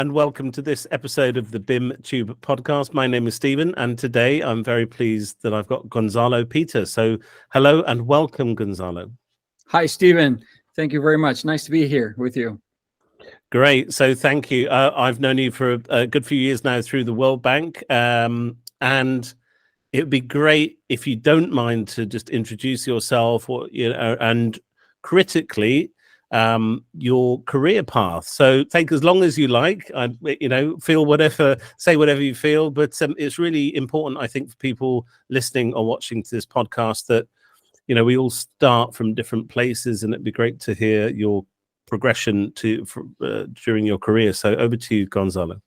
and welcome to this episode of the BimTube podcast. My name is Stephen, and today I'm very pleased that I've got Gonzalo Pita. So hello and welcome, Gonzalo. Hi, Stephen. Thank you very much. Nice to be here with you. Great. So thank you. I've known you for a good few years now through the World Bank, and it would be great if you don't mind to just introduce yourself, and critically, your career path. So take as long as you like. Feel whatever, say whatever you feel. But it's really important, I think, for people listening or watching to this podcast that we all start from different places, and it'd be great to hear your progression during your career. So over to you, Gonzalo.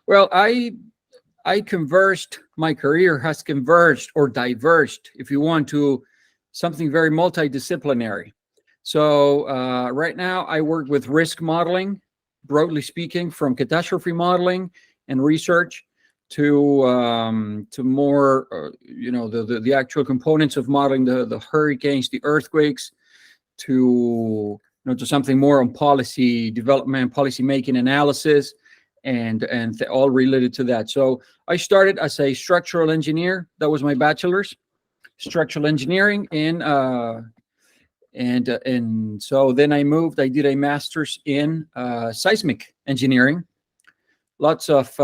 Well, I converged, my career has converged or diverged, if you want, to something very multidisciplinary. So right now I work with risk modeling, broadly speaking, from catastrophe modeling and research to more, the actual components of modeling, the hurricanes, the earthquakes, to something more on policy development, policy making analysis, and all related to that. So I started as a structural engineer. That was my bachelor's, structural engineering, and so then I moved. I did a master's in seismic engineering, lots of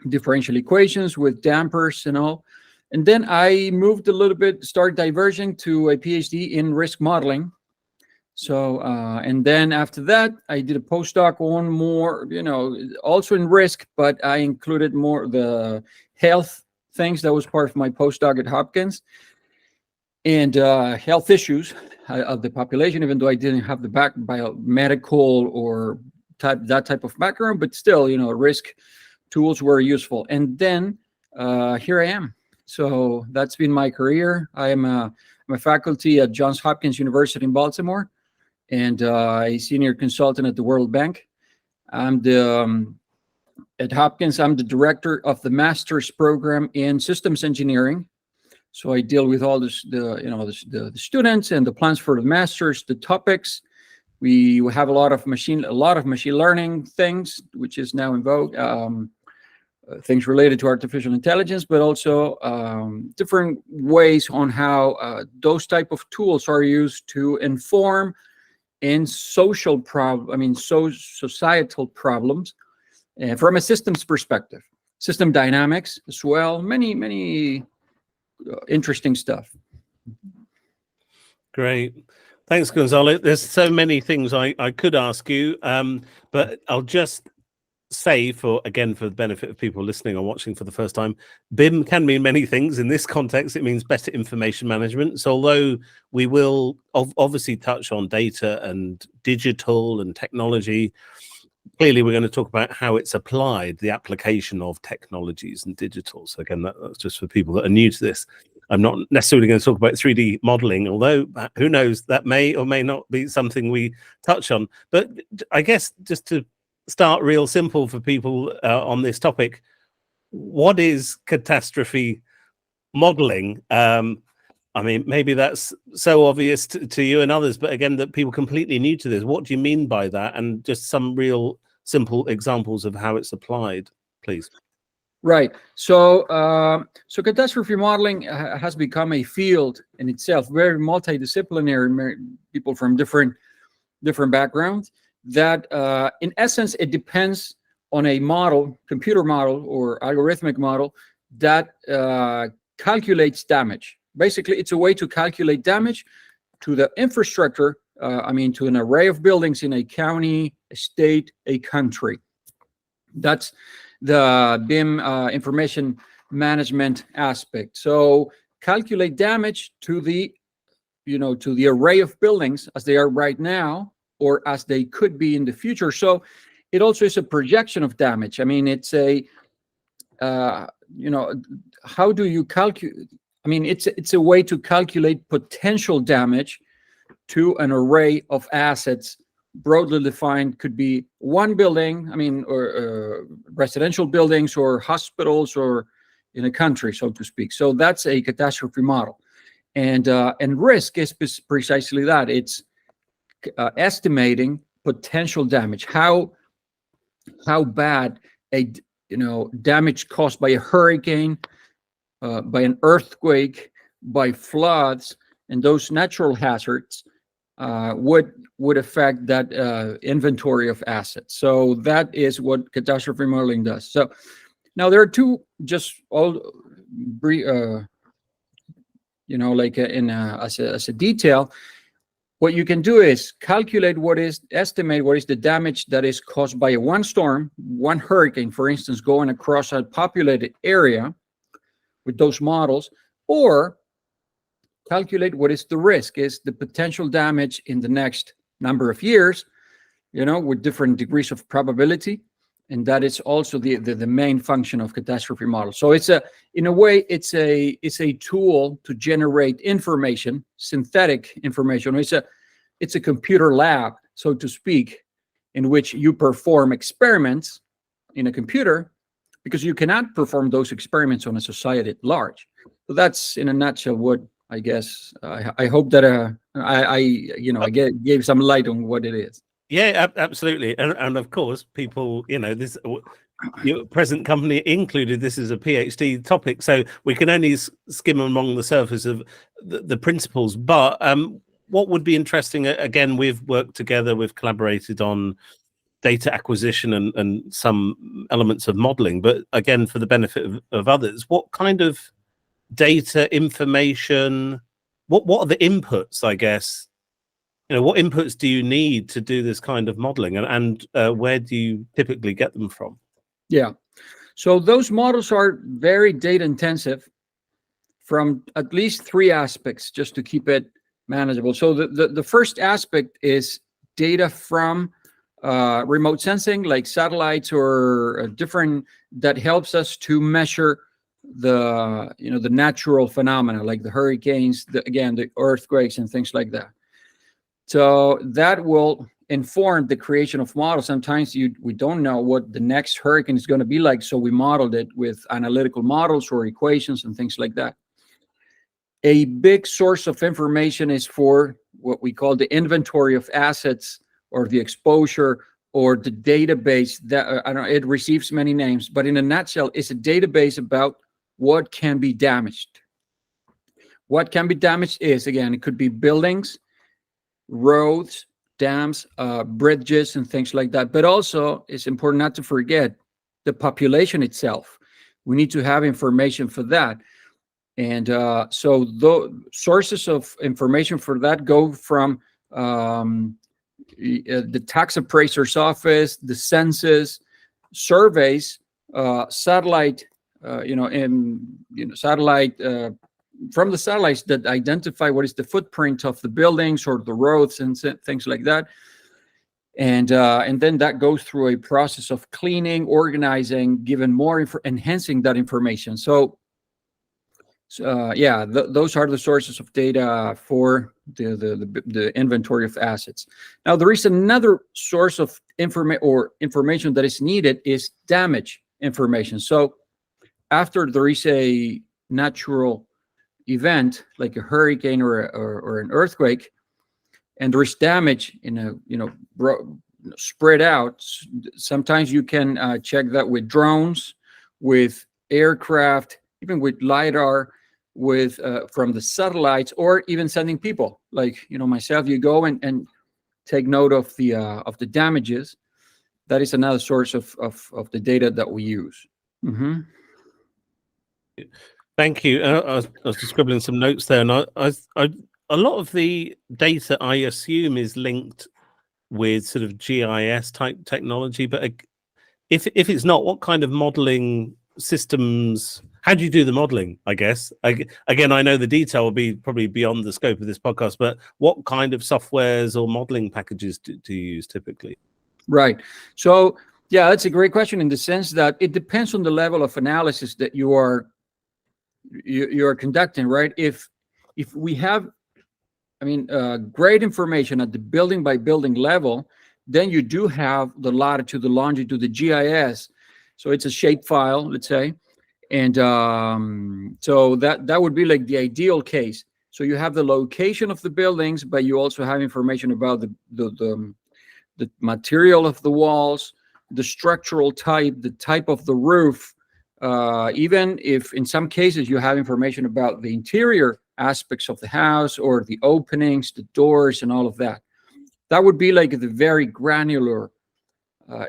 differential equations with dampers and all. And then I moved a little bit, started diverging to a PhD in risk modeling. So, and then after that, I did a postdoc on more, also in risk, but I included more the health things. That was part of my postdoc at Hopkins, and health issues of the population, even though I didn't have the biomedical or that type of background, but still, risk tools were useful. And then here I am. So that's been my career. I'm a faculty at Johns Hopkins University in Baltimore, and a senior consultant at the World Bank. At Hopkins, I'm the director of the master's program in systems engineering. So I deal with all this, the students and the plans for the masters, the topics. We have a lot of machine learning things, which is now in vogue. Things related to artificial intelligence, but also different ways on how those type of tools are used to inform in societal problems from a systems perspective, system dynamics as well, many interesting stuff. Great. Thanks, Gonzalo. There's so many things I could ask you, but I'll just say, for the benefit of people listening or watching for the first time, BIM can mean many things. In this context, it means better information management. So although we will obviously touch on data and digital and technology, clearly we're going to talk about how it's applied, the application of technologies and digital. So again, that's just for people that are new to this. I'm not necessarily going to talk about 3D modeling, although who knows, that may or may not be something we touch on. But I guess just to start real simple for people on this topic, what is catastrophe modeling? Maybe that's so obvious to you and others, but again, that people completely new to this, what do you mean by that? And just some real simple examples of how it's applied, please. Right. So catastrophe modeling has become a field in itself, very multidisciplinary, people from different backgrounds. That in essence, it depends on a model, computer model or algorithmic model that calculates damage. Basically, it's a way to calculate damage to the infrastructure, to an array of buildings in a county, a state, a country. That's the BIM information management aspect. So calculate damage to the array of buildings as they are right now, or as they could be in the future. So it also is a projection of damage. It's a, how do you calculate? It's a way to calculate potential damage to an array of assets, broadly defined, could be one building, or residential buildings or hospitals or in a country, so to speak. So that's a catastrophe model. And risk is precisely that. It's estimating potential damage, how bad a damage caused by a hurricane, by an earthquake, by floods, and those natural hazards would affect that inventory of assets. So that is what catastrophe modeling does. So now there are two, just all as a detail. What you can do is estimate what is the damage that is caused by one storm, one hurricane, for instance, going across a populated area with those models, or calculate what is the risk, is the potential damage in the next number of years, with different degrees of probability. And that is also the main function of catastrophe models. So in a way, it's a tool to generate information, synthetic information. It's a computer lab, so to speak, in which you perform experiments in a computer, because you cannot perform those experiments on a society at large. So that's, in a nutshell, what I guess. I hope that I gave some light on what it is. Yeah, absolutely. And of course, people, this your present company included, this is a PhD topic, so we can only skim along the surface of the principles. But what would be interesting, again, we've worked together, we've collaborated on data acquisition and some elements of modeling. But again, for the benefit of others, what kind of data, information, what are the inputs, I guess? What inputs do you need to do this kind of modeling, and where do you typically get them from? Yeah, so those models are very data intensive from at least three aspects, just to keep it manageable. So the first aspect is data from remote sensing, like satellites or different, that helps us to measure the natural phenomena, like the hurricanes, the earthquakes and things like that. So that will inform the creation of models. Sometimes we don't know what the next hurricane is going to be like, so we modeled it with analytical models or equations and things like that. A big source of information is for what we call the inventory of assets, or the exposure, or the database. That it receives many names, but in a nutshell, it's a database about what can be damaged. What can be damaged is, again, it could be buildings, roads, dams, bridges, and things like that. But also, it's important not to forget the population itself. We need to have information for that. And so the sources of information for that go from the tax appraiser's office, the census, surveys, satellite, satellite, from the satellites that identify what is the footprint of the buildings or the roads and things like that. And then that goes through a process of cleaning, organizing, giving more enhancing that information. So those are the sources of data for the inventory of assets. Now, there is another source of information that is needed, is damage information. So after there is a natural event like a hurricane or an earthquake, and there is damage spread out, sometimes you can check that with drones, with aircraft, even with LiDAR, with from the satellites, or even sending people like myself. You go and take note of the damages. That is another source of the data that we use. Mm-hmm. Thank you. I was just scribbling some notes there, and a lot of the data, I assume, is linked with sort of GIS type technology. But if it's not, what kind of modeling systems? How do you do the modeling? I guess again, I know the detail will be probably beyond the scope of this podcast, but what kind of softwares or modeling packages do you use typically? Right. So yeah, that's a great question, in the sense that it depends on the level of analysis that you are conducting, right? If we have, great information at the building by building level, then you do have the latitude, the longitude, the GIS. So it's a shape file, let's say. And so that would be like the ideal case. So you have the location of the buildings, but you also have information about the material of the walls, the structural type, the type of the roof. Even if in some cases you have information about the interior aspects of the house or the openings, the doors, and all of that. That would be like the very granular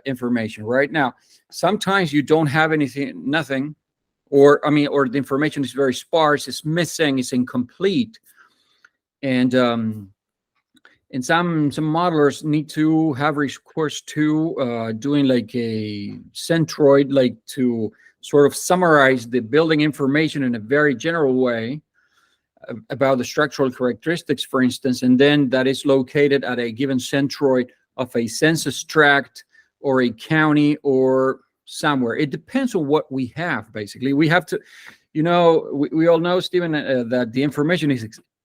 information. Right now, sometimes you don't have nothing, or the information is very sparse, it's missing, it's incomplete, and some modelers need to have recourse to doing like a centroid, like to sort of summarize the building information in a very general way about the structural characteristics, for instance, and then that is located at a given centroid of a census tract or a county or somewhere. It depends on what we have. Basically, we have to, we all know, Stephen, that the information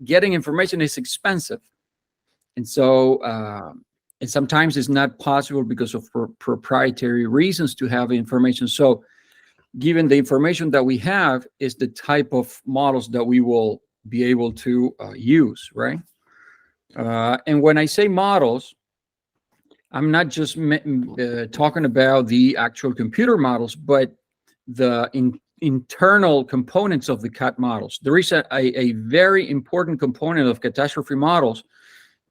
getting information is expensive, and so and sometimes it's not possible because of proprietary reasons to have information. So given the information that we have is the type of models that we will be able to use, right? And when I say models, I'm not just talking about the actual computer models, but the internal components of the CAT models. There is a very important component of catastrophe models,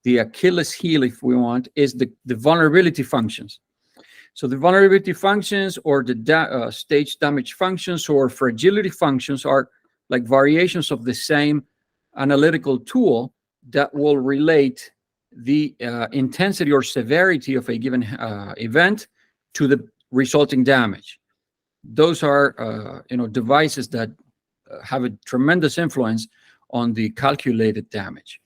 the Achilles heel, if we want, is the vulnerability functions. So the vulnerability functions or the stage damage functions or fragility functions are like variations of the same analytical tool that will relate the intensity or severity of a given event to the resulting damage. Those are devices that have a tremendous influence on the calculated damage.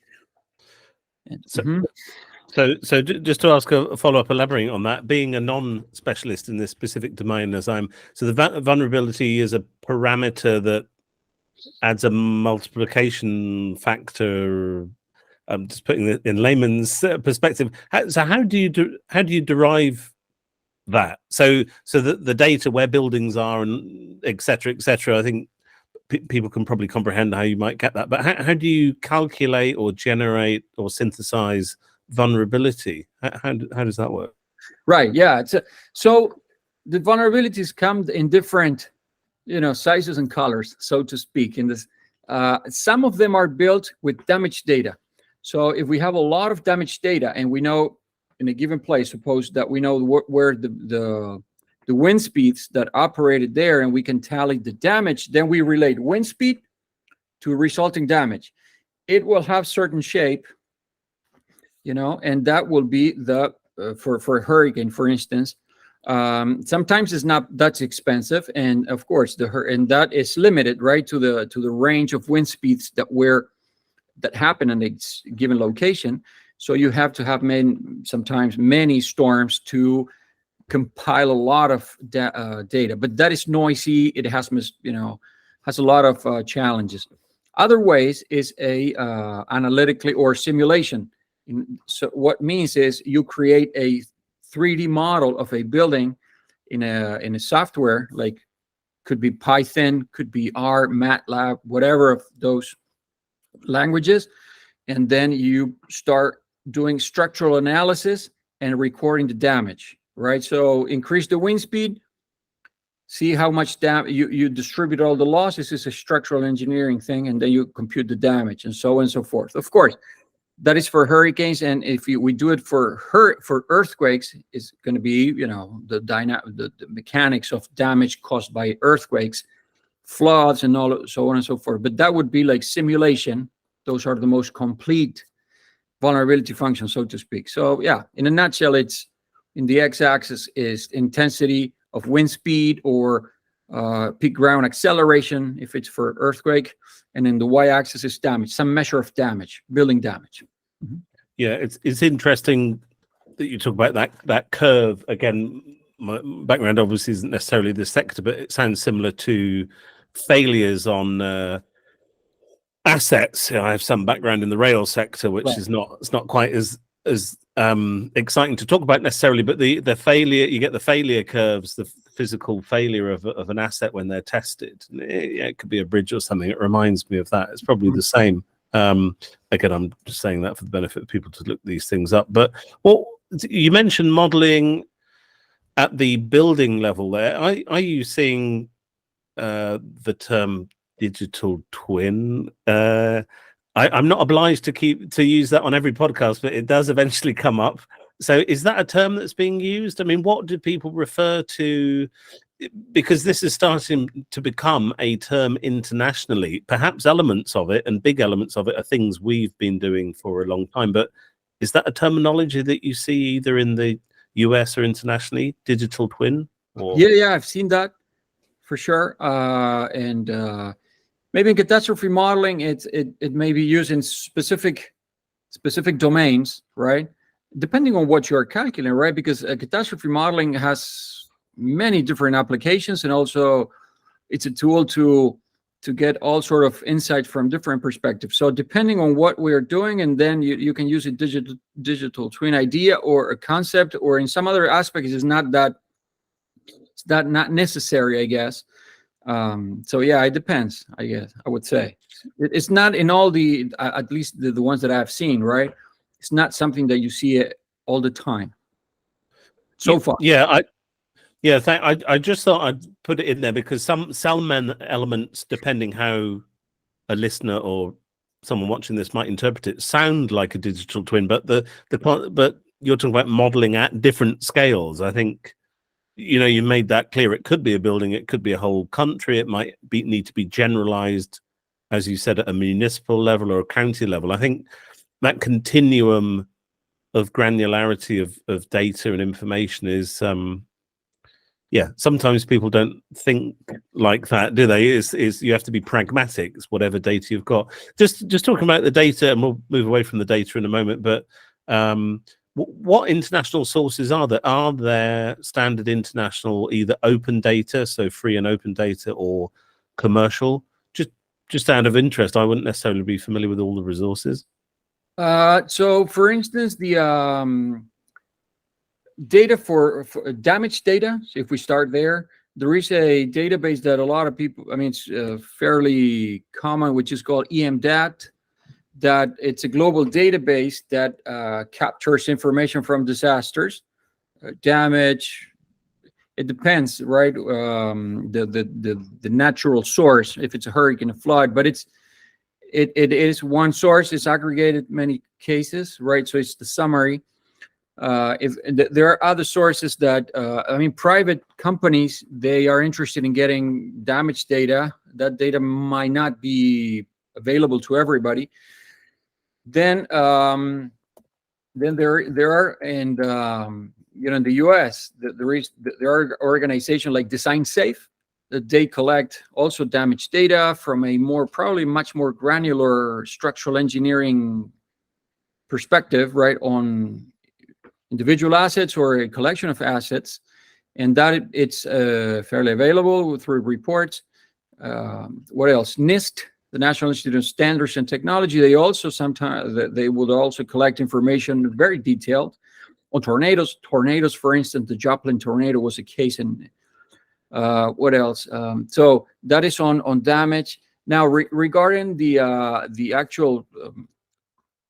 So just to ask a follow-up, elaborating on that, being a non-specialist in this specific domain so the vulnerability is a parameter that adds a multiplication factor. I'm just putting it in layman's perspective. So how do you derive that? So the data where buildings are and et cetera, I think people can probably comprehend how you might get that. But how do you calculate or generate or synthesize vulnerability? How does that work? Right. Yeah. So the vulnerabilities come in different, sizes and colors, so to speak. In this, some of them are built with damage data. So if we have a lot of damage data and we know in a given place, suppose that we know where the wind speeds that operated there, and we can tally the damage, then we relate wind speed to resulting damage. It will have certain shape, and that will be the for a hurricane, for instance. Sometimes it's not that expensive, and of course and that is limited, right, to the range of wind speeds that happen in a given location. So you have to have sometimes many storms to compile a lot of data, but that is noisy. It has a lot of challenges. Other ways is a analytically or simulation. So what means is you create a 3D model of a building in a software, like could be Python, could be R, MATLAB, whatever of those languages, and then you start doing structural analysis and recording the damage, right? So increase the wind speed, see how much damage you distribute all the losses. Is a structural engineering thing, and then you compute the damage, and so on and so forth. Of course, that is for hurricanes, and if we do it for earthquakes, it's going to be the mechanics of damage caused by earthquakes, floods, and all so on and so forth. But that would be like simulation. Those are the most complete vulnerability functions, so to speak. So yeah, in a nutshell, it's in the x-axis is intensity of wind speed or peak ground acceleration if it's for earthquake, and then the y-axis is damage, some measure of damage, building damage. Mm-hmm. Yeah, it's interesting that you talk about that curve again. My background obviously isn't necessarily the sector, but it sounds similar to failures on assets. I have some background in the rail sector, which is not quite as exciting to talk about necessarily, but the failure, you get the failure curves, the physical failure of an asset when they're tested. It could be a bridge or something. It reminds me of that. It's probably the same. Again, I'm just saying that for the benefit of people to look these things up. But you mentioned modeling at the building level there. Are you seeing the term digital twin? I'm not obliged to use that on every podcast, but it does eventually come up. So is that a term that's being used? I mean, what do people refer to? Because this is starting to become a term internationally. Perhaps elements of it and big elements of it are things we've been doing for a long time. But is that a terminology that you see either in the US or internationally, digital twin? Or... Yeah, I've seen that for sure. And maybe in catastrophe modeling, it may be used in specific domains, right? Depending on what you're calculating, right? Because catastrophe modeling has many different applications, and also it's a tool to get all sort of insight from different perspectives. So depending on what we're doing, and then you can use a digital twin idea or a concept, or in some other aspects it's not necessary, I guess. So yeah, it depends, I guess I would say. It's not in all the, at least the ones that I've seen, right? It's not something that you see it all the time so far. I just thought I'd put it in there because some elements, depending how a listener or someone watching this might interpret it, sound like a digital twin, but but you're talking about modeling at different scales. I think, you made that clear. It could be a building, it could be a whole country, it might need to be generalized, as you said, at a municipal level or a county level. I think that continuum of granularity of data and information is sometimes people don't think like that, do they? Is you have to be pragmatic. It's whatever data you've got. Just talking about the data, and we'll move away from the data in a moment, but what international sources are there? Are there standard international, either open data, so free and open data, or commercial? Just out of interest, I wouldn't necessarily be familiar with all the resources. So for instance, the data for damage data, so if we start there is a database that a lot of people, I mean, it's fairly common, which is called EMDAT. That it's a global database that captures information from disasters, damage. It depends, right? The natural source, if it's a hurricane, a flood, but it is one source. It's aggregated many cases, right? So it's the summary. If there are other sources that private companies, they are interested in getting damage data. That data might not be available to everybody. Then there are, and in the US, there are organizations like Design Safe that they collect also damage data from a much more granular structural engineering perspective, right, on individual assets or a collection of assets, and that it's fairly available through reports. What else? NIST, the National Institute of Standards and Technology, they also sometimes they would also collect information very detailed on tornadoes. Tornadoes, for instance, the Joplin tornado was a case in. What else? So that is on damage. Now, regarding the actual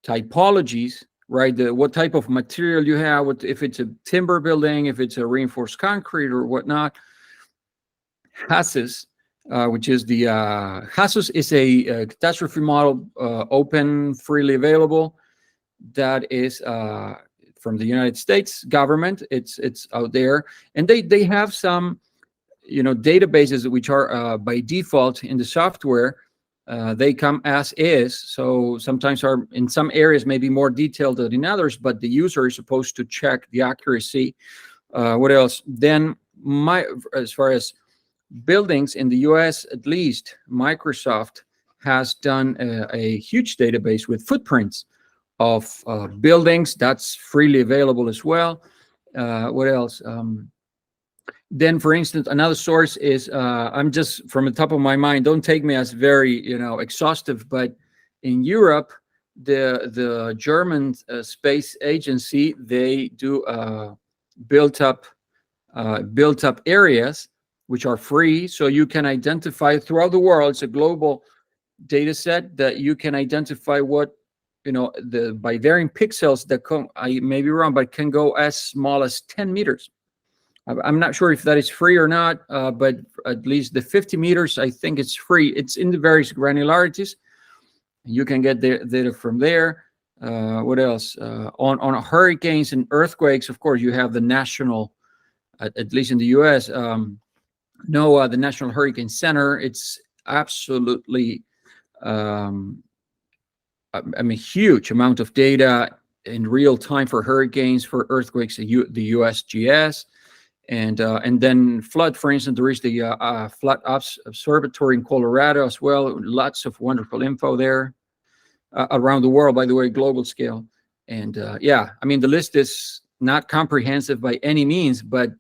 typologies, right? What type of material you have, if it's a timber building, if it's a reinforced concrete or whatnot. HASIS, which is the HASIS is a catastrophe model, open, freely available. That is from the United States government. It's out there, and they have some databases which are by default in the software. They come as is, so sometimes are in some areas maybe more detailed than in others, but the user is supposed to check the accuracy. What else? Then as far as buildings in the US, at least, Microsoft has done a huge database with footprints of buildings that's freely available as well. What else? Then, for instance, another source is, I'm just from the top of my mind, don't take me as very, exhaustive, but in Europe, the German space agency, they do built up areas which are free, so you can identify throughout the world. It's a global data set that you can identify what, by varying pixels that come, I may be wrong, but can go as small as 10 meters. I'm not sure if that is free or not, but at least the 50 meters, I think it's free. It's in the various granularities. You can get the data from there. What else? On hurricanes and earthquakes, of course, you have the national, at least in the US, NOAA, the National Hurricane Center. It's absolutely, huge amount of data in real time for hurricanes, for earthquakes, the USGS. And then flood, for instance, there is the Flood Observatory in Colorado as well. Lots of wonderful info there around the world, by the way, global scale. And the list is not comprehensive by any means, but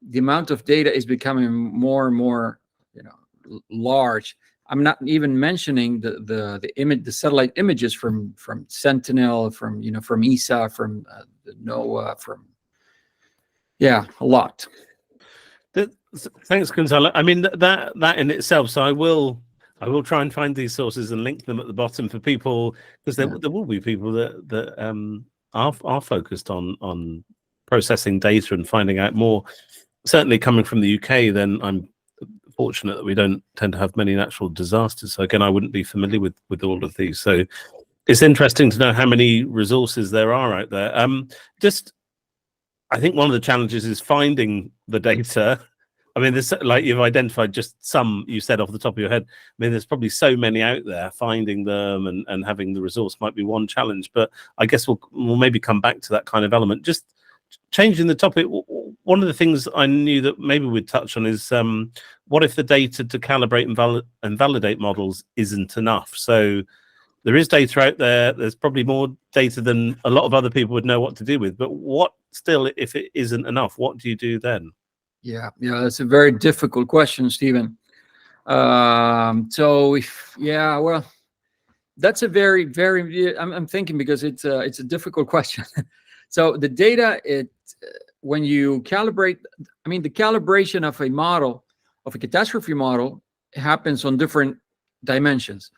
the amount of data is becoming more and more, large. I'm not even mentioning the satellite images from Sentinel, from ESA, from NOAA, a lot. Thanks, Gonzalo. I mean, that in itself. So I will try and find these sources and link them at the bottom for people, because there will be people that are focused on processing data and finding out more. Certainly coming from the UK, then I'm fortunate that we don't tend to have many natural disasters. So again, I wouldn't be familiar with all of these. So it's interesting to know how many resources there are out there. I think one of the challenges is finding the data. I mean, there's, like, you've identified just some, you said off the top of your head. I mean, there's probably so many out there. Finding them and having the resource might be one challenge, but I guess we'll maybe come back to that kind of element. Just changing the topic, one of the things I knew that maybe we'd touch on is what if the data to calibrate and validate models isn't enough? So there is data out there. There's probably more data than a lot of other people would know what to do with. But what still, if it isn't enough, what do you do then? Yeah, that's a very difficult question, Stephen. That's a very, very. I'm thinking, because it's a difficult question. So the data, when you calibrate, the calibration of a model, of a catastrophe model, happens on different dimensions.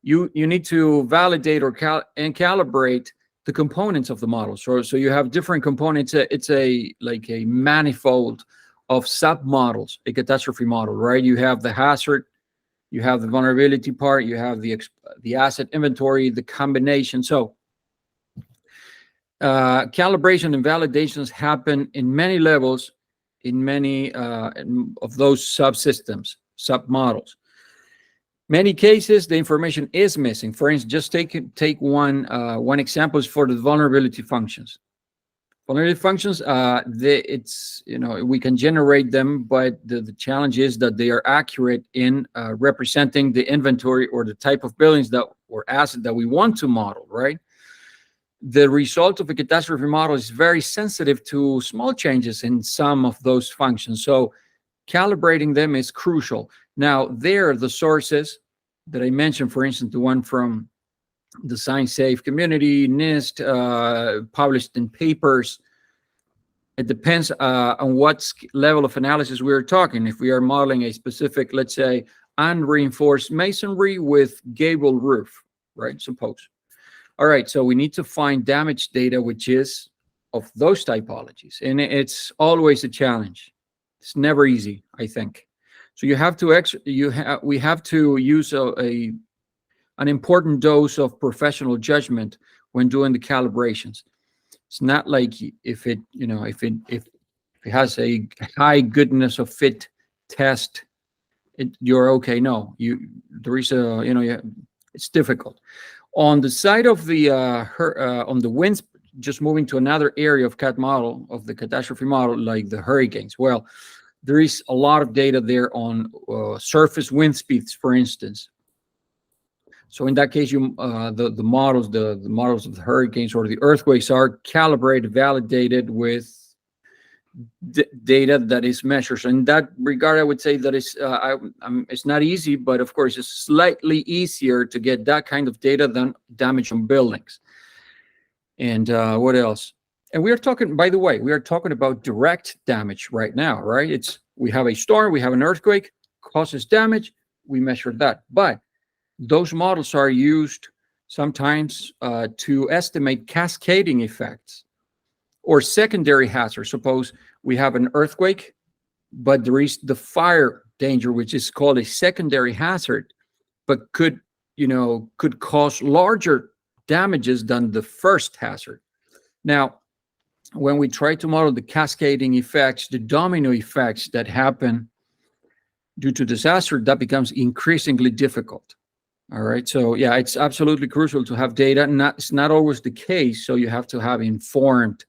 You need to validate and calibrate the components of the model. So you have different components. It's like a manifold of sub-models, a catastrophe model, right? You have the hazard, you have the vulnerability part, you have the asset inventory, the combination. So calibration and validations happen in many levels, in many of those subsystems, sub-models. Many cases, the information is missing. For instance, just take one example is for the vulnerability functions. Vulnerability functions, we can generate them, but the challenge is that they are accurate in representing the inventory or the type of buildings or asset that we want to model, right? The result of a catastrophe model is very sensitive to small changes in some of those functions. So calibrating them is crucial. Now, the sources that I mentioned, for instance, the one from the Science-Safe community, NIST, published in papers, it depends on what level of analysis we're talking. If we are modeling a specific, let's say, unreinforced masonry with gable roof, right? Suppose. All right, so we need to find damage data, which is of those typologies. And it's always a challenge. It's never easy, I think. So we have to use an important dose of professional judgment when doing the calibrations. It's not like if it has a high goodness of fit test, you're okay. No, it's difficult. On the side of on the winds, just moving to another area of CAT model, of the catastrophe model, like the hurricanes. Well, there is a lot of data there on surface wind speeds, for instance. So in that case, the models of the hurricanes or the earthquakes are calibrated, validated with data that is measured. So in that regard, I would say that it's not easy, but of course, it's slightly easier to get that kind of data than damage on buildings. And what else? And we are talking, by the way, about direct damage right now, right? We have a storm, we have an earthquake, causes damage, we measure that. But those models are used sometimes to estimate cascading effects or secondary hazards. Suppose we have an earthquake, but there is the fire danger, which is called a secondary hazard, but could cause larger damages than the first hazard. Now, when we try to model the cascading effects, the domino effects that happen due to disaster, that becomes increasingly difficult. All right. So yeah, it's absolutely crucial to have data. It's not always the case. So you have to have informed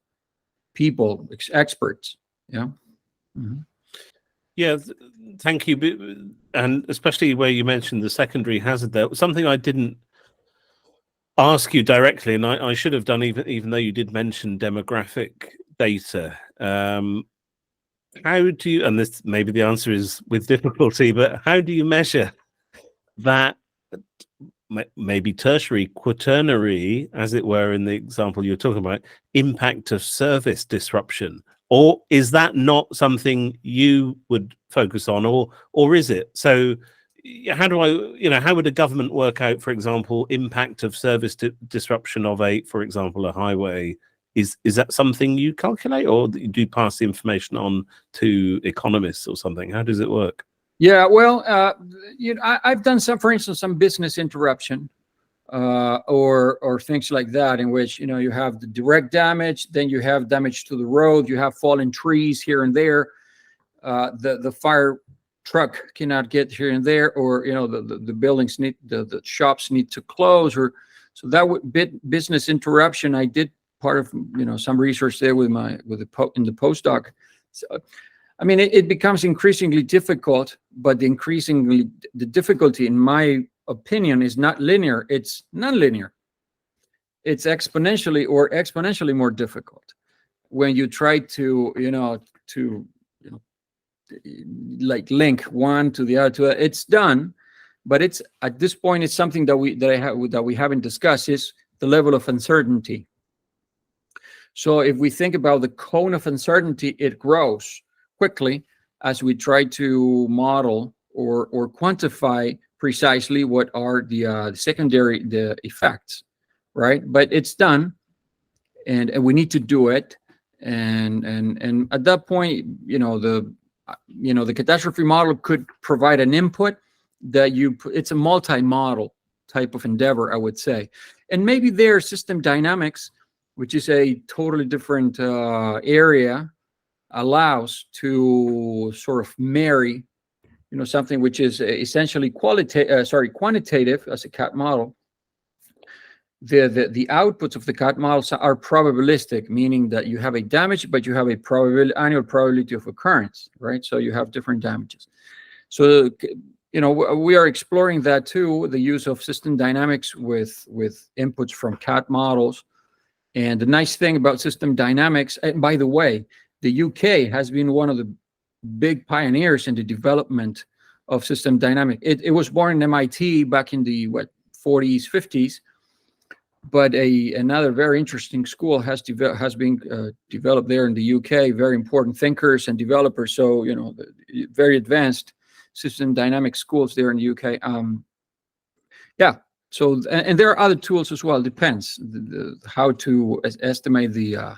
people, experts. Yeah. Mm-hmm. Yeah. Thank you. And especially where you mentioned the secondary hazard there, something I didn't ask you directly, and I should have done, even though you did mention demographic data. How do you, and this maybe the answer is with difficulty, but how do you measure that maybe tertiary, quaternary, as it were, in the example you're talking about, impact of service disruption? Or is that not something you would focus on, or is it? So how would a government work out, for example, impact of service disruption of for example, a highway? Is that something you calculate, or do you pass the information on to economists or something? How does it work? Yeah, well, I've done for instance, some business interruption or things like that, in which you have the direct damage, then you have damage to the road, you have fallen trees here and there, the fire truck cannot get here and there, or the buildings need the shops need to close, or so that would business interruption. I did part of some research there in the postdoc. So, I mean, it becomes increasingly difficult, but the difficulty, in my opinion, is not linear. It's nonlinear. It's exponentially more difficult when you try to like link one to the other. It's done, but it's at this point, it's something that we haven't discussed, is the level of uncertainty. So if we think about the cone of uncertainty, it grows quickly as we try to model or quantify precisely what are the secondary effects, right? But it's done, and we need to do it, and at that point, the catastrophe model could provide an input that it's a multi-model type of endeavor, I would say. And maybe there's system dynamics, which is a totally different area, allows to sort of marry, something which is essentially quantitative as a CAT model. The outputs of the CAT models are probabilistic, meaning that you have a damage, but you have a annual probability of occurrence, right? So you have different damages. So we are exploring that too, the use of system dynamics with inputs from CAT models. And the nice thing about system dynamics, and by the way, the UK has been one of the big pioneers in the development of system dynamics. It was born in MIT back in the 40s, 50s, but another very interesting school has been developed there in the UK. Very important thinkers and developers. So very advanced system dynamics schools there in the UK. Yeah. So, and there are other tools as well. Depends how to estimate the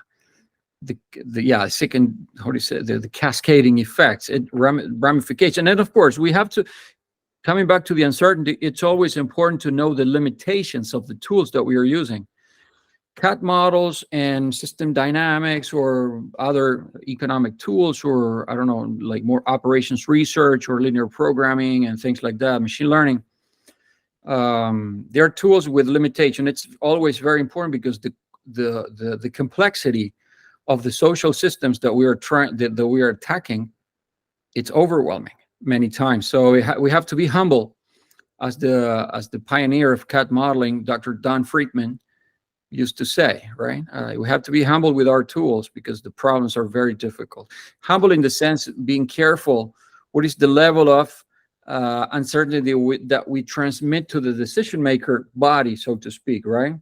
cascading effects, ramification. And then, of course, we have to, coming back to the uncertainty, it's always important to know the limitations of the tools that we are using. CAT models and system dynamics or other economic tools, or I don't know, like more operations research or linear programming and things like that, machine learning. There are tools with limitation. It's always very important because the complexity of the social systems that we are attacking, it's overwhelming many times. So we have to be humble, as the pioneer of CAT modeling, Dr. Don Friedman, used to say, right? We have to be humble with our tools because the problems are very difficult. Humble in the sense of being careful. What is the level of uncertainty that we transmit to the decision maker body, so to speak, right?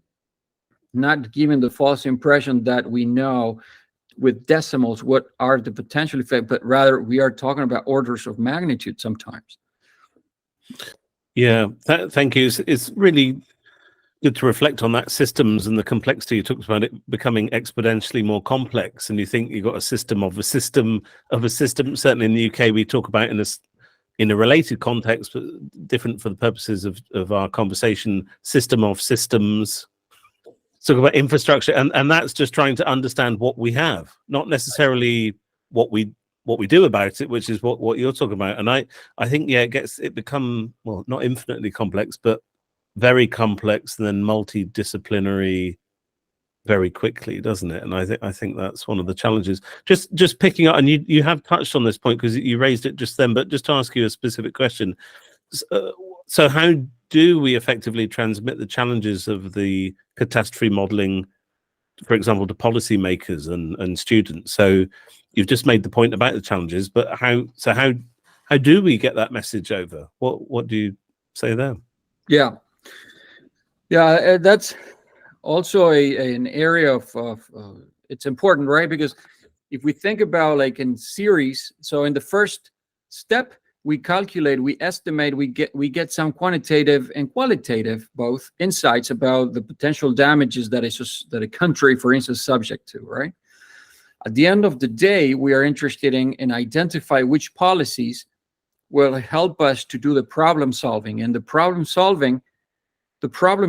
Not giving the false impression that we know with decimals what are the potential effects, but rather we are talking about orders of magnitude sometimes. Yeah, thank you. It's really good to reflect on that systems and the complexity. You talked about it becoming exponentially more complex, and you think you've got a system of a system of a system. Certainly in the UK, we talk about in a related context, but different for the purposes of our conversation, system of systems. Talk about infrastructure, and that's just trying to understand what we have, not necessarily what we do about it, which is what you're talking about. And I think, yeah, it become, well, not infinitely complex, but very complex and then multidisciplinary very quickly, doesn't it? And I think that's one of the challenges. Just picking up, and you have touched on this point because you raised it just then, but just to ask you a specific question. So how do we effectively transmit the challenges of the catastrophe modeling, for example, to policymakers and students? So you've just made the point about the challenges, but how do we get that message over? What do you say there? Yeah, that's also an area of it's important, right? Because if we think about like in series, so in the first step, we calculate, we estimate, we get some quantitative and qualitative both insights about the potential damages that a country, for instance, is subject to, right? At the end of the day, we are interested in identify which policies will help us to do the problem solving. And the problem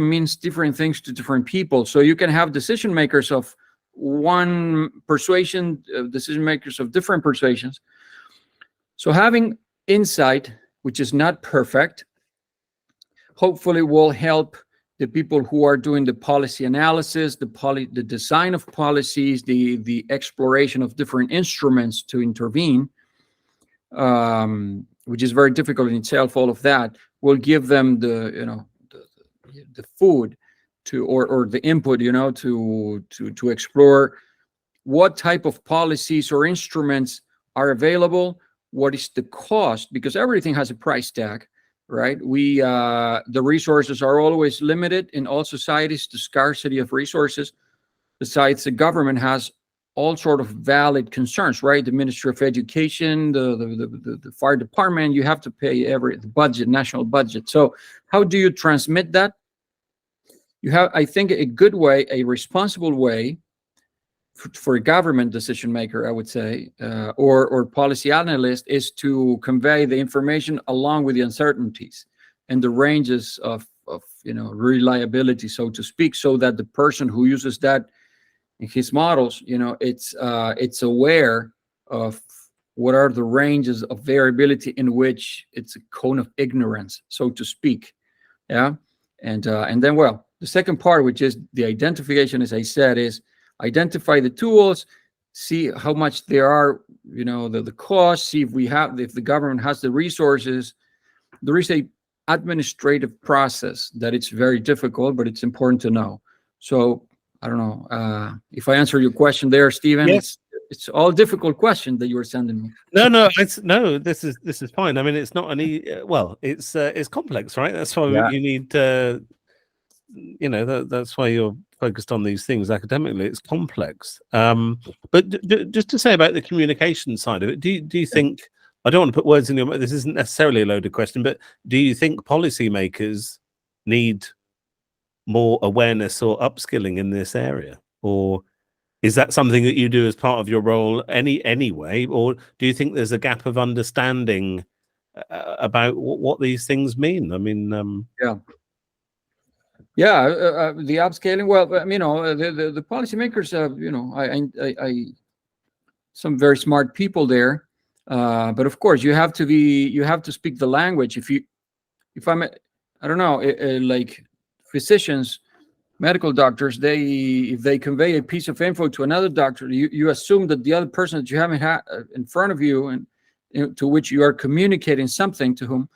means different things to different people. So you can have decision makers of one persuasion, decision makers of different persuasions. So having insight, which is not perfect, hopefully will help the people who are doing the policy analysis, the design of policies, the exploration of different instruments to intervene, which is very difficult in itself. All of that will give them the food or the input, to explore what type of policies or instruments are available. What is the cost? Because everything has a price tag, right? The resources are always limited in all societies, the scarcity of resources. Besides, the government has all sort of valid concerns, right? The Ministry of Education, the fire department, you have to pay the budget, national budget. So how do you transmit that? You have, I think, a good way, a responsible way for a government decision maker, I would say, or policy analyst, is to convey the information along with the uncertainties and the ranges of reliability, so to speak, so that the person who uses that in his models, it's aware of what are the ranges of variability in which it's a cone of ignorance, so to speak. Yeah, and then, well, the second part, which is the identification, as I said, is identify the tools, see how much there are, the cost, see if the government has the resources. There is a administrative process that it's very difficult, but it's important to know. So I don't know if I answer your question there, Stephen. Yes. It's all difficult questions that you were sending me. No, this is fine. I mean, it's not it's complex, right? That's why you need that's why you're focused on these things academically. It's complex. But just to say about the communication side of it, do you think, I don't want to put words in your mouth, this isn't necessarily a loaded question, but do you think policymakers need more awareness or upskilling in this area? Or is that something that you do as part of your role anyway? Or do you think there's a gap of understanding about what these things mean? I mean, the upscaling. Well, the policymakers, some very smart people there, but of course you have to speak the language. If I'm, I don't know, like physicians, medical doctors, if they convey a piece of info to another doctor, you assume that the other person that you haven't had in front of you and to which you are communicating something to whom,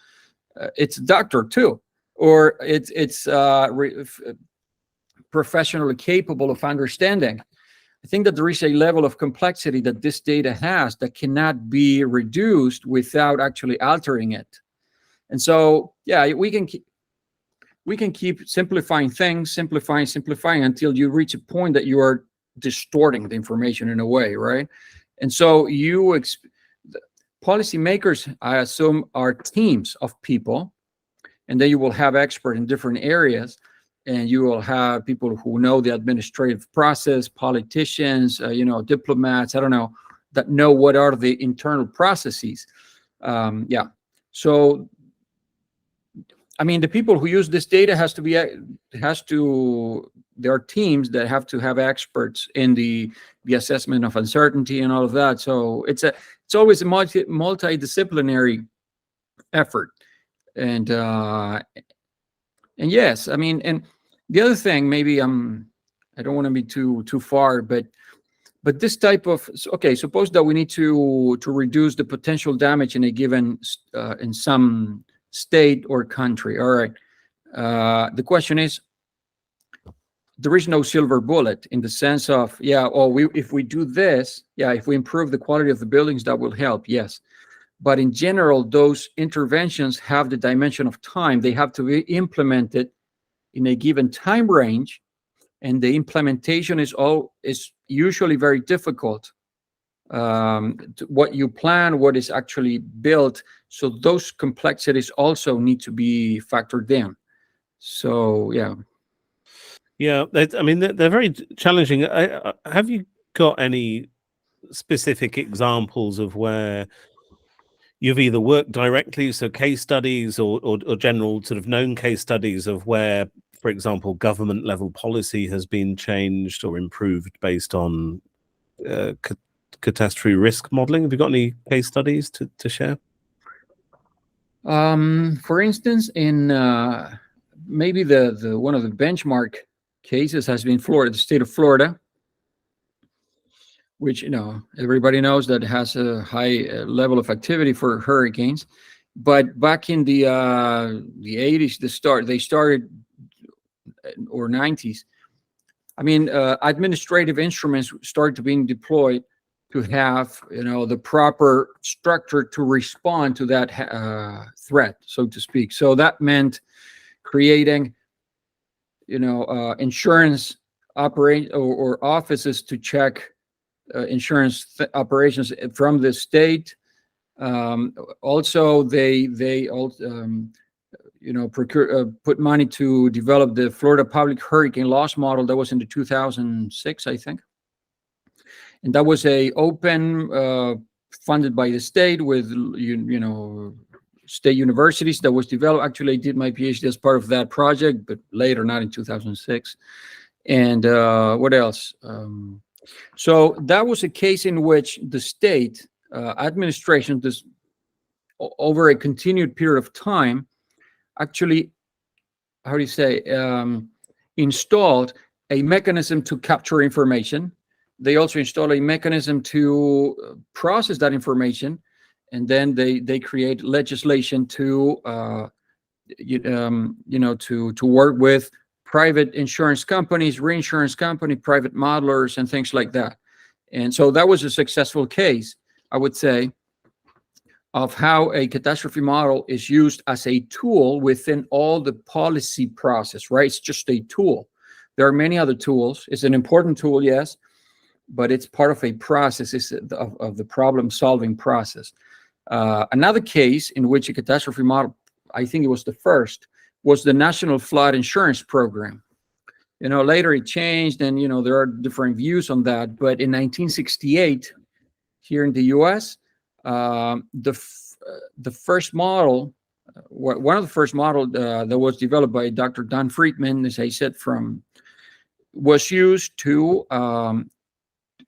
it's a doctor too. Or it's professionally capable of understanding. I think that there is a level of complexity that this data has that cannot be reduced without actually altering it. And so, we can keep simplifying things, simplifying until you reach a point that you are distorting the information in a way, right? And so policymakers, I assume, are teams of people. and then you will have experts in different areas, and you will have people who know the administrative process, politicians, diplomats, I don't know, that know what are the internal processes. So, I mean, the people who use this data there are teams that have to have experts in the assessment of uncertainty and all of that. So it's always a multidisciplinary effort. And yes, I mean, and the other thing, maybe I don't want to be too far, but this type of, okay, suppose that we need to reduce the potential damage in a given in some state or country. All right. The question is, there is no silver bullet in the sense of, if we do this, if we improve the quality of the buildings, that will help, yes. But in general, those interventions have the dimension of time. They have to be implemented in a given time range, and the implementation is usually very difficult. What you plan, what is actually built, so those complexities also need to be factored in. So yeah, I mean, they're very challenging. Have you got any specific examples of where you've either worked directly, so case studies, or general sort of known case studies of where, for example, government level policy has been changed or improved based on catastrophe risk modeling? Have you got any case studies to share? For instance, in maybe the one of the benchmark cases has been Florida, the state of Florida, which everybody knows that has a high level of activity for hurricanes. But back in the 80s, they started, or 90s. I mean, administrative instruments started being deployed to have the proper structure to respond to that threat, so to speak. So that meant creating insurance or offices to check insurance operations from the state. Also, they put money to develop the Florida Public Hurricane Loss Model. That was in the 2006, I think. And that was a open, funded by the state with, state universities, that was developed. Actually, I did my PhD as part of that project, but later, not in 2006. And what else? So that was a case in which the state administration, over a continued period of time, actually, how do you say, installed a mechanism to capture information. They also installed a mechanism to process that information, and then they create legislation to work with private insurance companies, reinsurance company, private modelers, and things like that. And so that was a successful case, I would say, of how a catastrophe model is used as a tool within all the policy process, right? It's just a tool. There are many other tools. It's an important tool, yes, but it's part of a process, of the problem-solving process. Another case in which a catastrophe model, I think it was the first, was the National Flood Insurance Program. Later it changed, and there are different views on that. But in 1968, here in the U.S., the first model, one of the first models that was developed by Dr. Don Friedman, as I said, was used to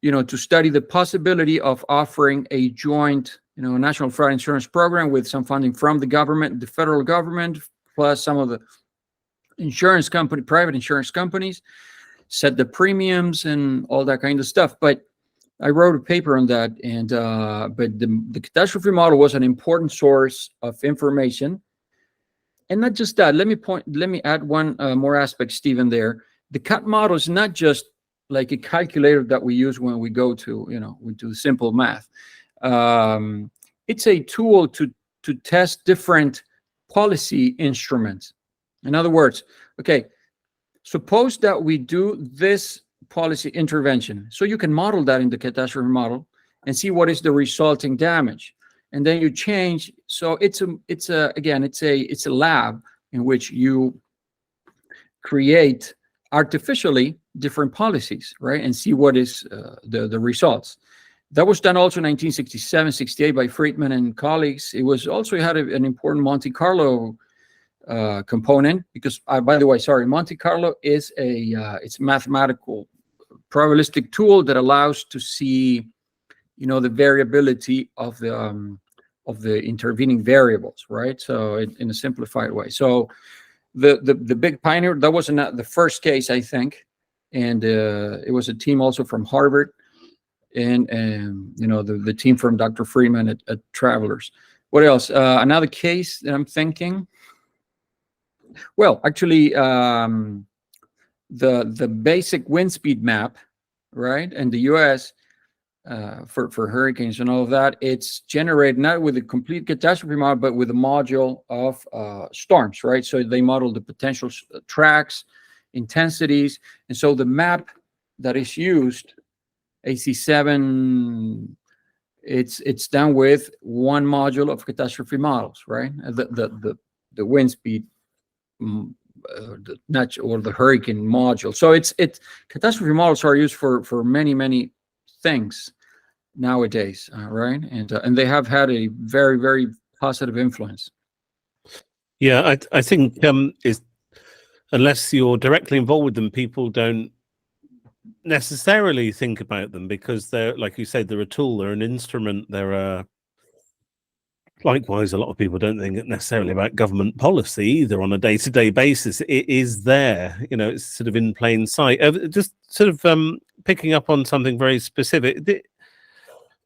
to study the possibility of offering a joint national flood insurance program with some funding from the government, the federal government, plus some of the private insurance companies, set the premiums and all that kind of stuff. But I wrote a paper on that, and but the catastrophe model was an important source of information. And not just that, let me add one more aspect, Stephen, there. The CAT model is not just like a calculator that we use when we go to, we do simple math. It's a tool to test different policy instruments. In other words, okay, suppose that we do this policy intervention. So you can model that in the catastrophe model and see what is the resulting damage. And then you change. So it's a lab in which you create artificially different policies, right? And see what is the results. That was done also in 1967, 68 by Friedman and colleagues. It was also had an important Monte Carlo component because, by the way, sorry, Monte Carlo is it's a mathematical probabilistic tool that allows to see, the variability of the intervening variables, right? So in a simplified way. So the big pioneer, that was not the first case, I think, and it was a team also from Harvard, and the team from Dr. Friedman at Travelers. What else? Another case that I'm thinking. Well, actually, the basic wind speed map, right, in the U.S. For hurricanes and all of that, it's generated not with a complete catastrophe model, but with a module of storms, right? So they model the potential tracks, intensities, and so the map that is used, AC7, it's done with one module of catastrophe models, right? The wind speed, the hurricane module. So it's catastrophe models are used for many things nowadays, right? And they have had a very, very positive influence. Yeah, I think unless you're directly involved with them, people don't necessarily think about them because they're, like you said, they're a tool, they're an instrument, likewise, a lot of people don't think necessarily about government policy either on a day-to-day basis. It is there, it's sort of in plain sight. Just sort of picking up on something very specific,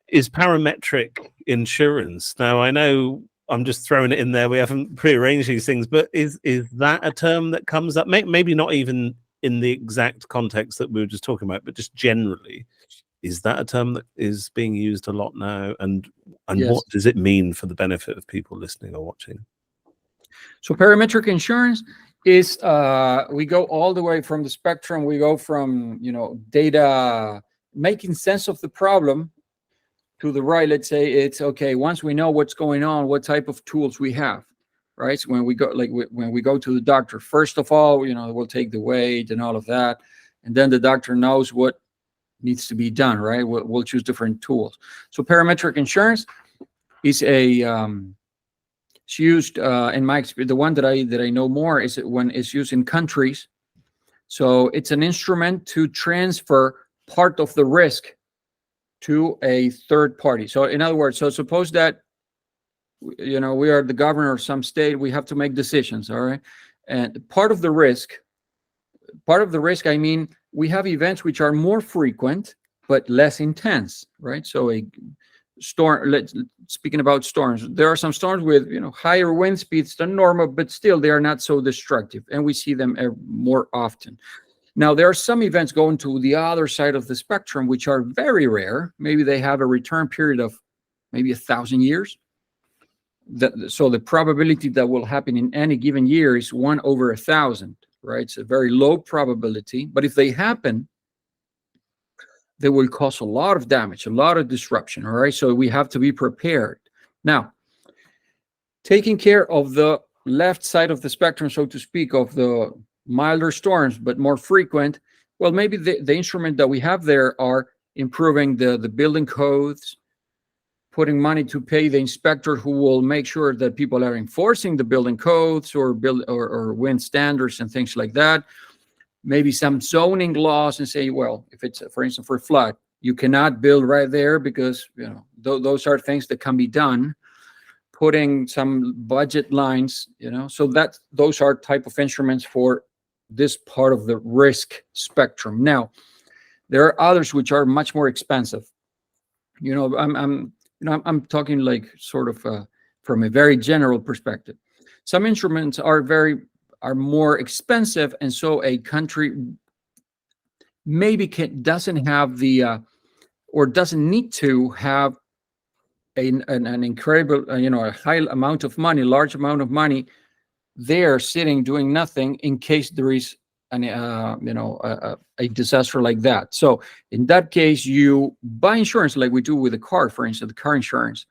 is parametric insurance. Now, I know I'm just throwing it in there. We haven't prearranged these things, but is that a term that comes up? Maybe not even in the exact context that we were just talking about, but just generally. Is that a term that is being used a lot now? And yes. What does it mean for the benefit of people listening or watching? So parametric insurance is, we go all the way from the spectrum. We go from, data, making sense of the problem, to the right. Let's say it's okay. Once we know what's going on, what type of tools we have, right? So when we go to the doctor, first of all, we'll take the weight and all of that. And then the doctor knows what needs to be done, right? We'll choose different tools. So parametric insurance is it's used in my experience. The one that I know more is when it's used in countries. So it's an instrument to transfer part of the risk to a third party. So in other words, so suppose that we are the governor of some state, we have to make decisions, all right? And part of the risk, I mean, we have events which are more frequent but less intense, right? So a storm, speaking about storms, there are some storms with higher wind speeds than normal, but still they are not so destructive, and we see them more often. Now, there are some events going to the other side of the spectrum which are very rare. Maybe they have a return period of maybe 1,000 years. So the probability that will happen in any given year is 1 over 1,000, right? It's a very low probability, but if they happen, they will cause a lot of damage, a lot of disruption, all right? So we have to be prepared. Now, taking care of the left side of the spectrum, so to speak, of the milder storms, but more frequent, well, maybe the instrument that we have there are improving the building codes, putting money to pay the inspector who will make sure that people are enforcing the building codes or wind standards and things like that. Maybe some zoning laws and say, well, if it's, for instance, for flood, you cannot build right there because, those are things that can be done. Putting some budget lines, so those are type of instruments for this part of the risk spectrum. Now, there are others which are much more expensive. I'm talking like sort of from a very general perspective. Some instruments are more expensive, and so a country maybe doesn't have the or doesn't need to have an incredible, a high amount of money, large amount of money there sitting doing nothing in case there is a disaster like that. So in that case, you buy insurance like we do with a car, for instance, the car insurance.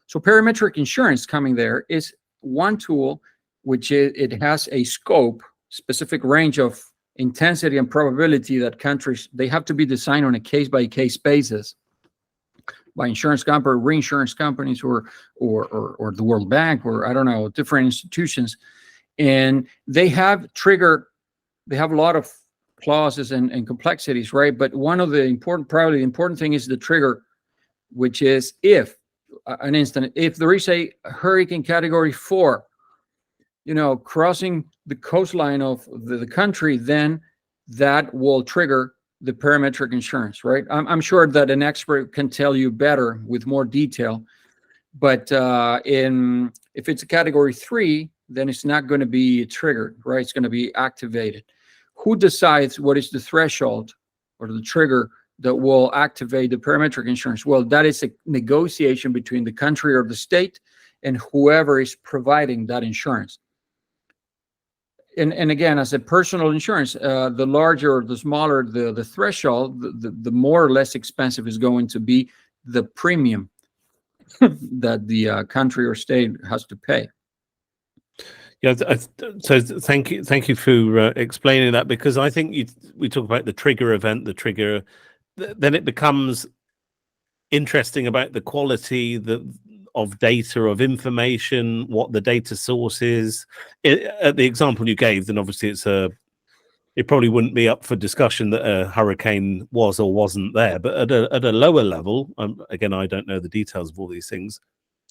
So parametric insurance coming there is one tool which it has a scope, specific range of intensity and probability that countries, they have to be designed on a case-by-case basis by insurance company, reinsurance companies, or the World Bank, or I don't know, different institutions. And they have a lot of clauses and complexities, right? But one of the probably the important thing is the trigger, which is if there is a hurricane category 4, crossing the coastline of the country, then that will trigger the parametric insurance, right? I'm sure that an expert can tell you better with more detail, but if it's a category 3, then it's not going to be triggered, right? It's going to be activated. Who decides what is the threshold or the trigger that will activate the parametric insurance? Well, that is a negotiation between the country or the state and whoever is providing that insurance. And again, as a personal insurance, the larger or the smaller the threshold, the more or less expensive is going to be the premium that the country or state has to pay. Yeah, so thank you for explaining that, because I think we talk about the trigger event, then it becomes interesting about the quality of data, of information, what the data source is. At the example you gave, then obviously it probably wouldn't be up for discussion that a hurricane was or wasn't there. But at a lower level, again, I don't know the details of all these things.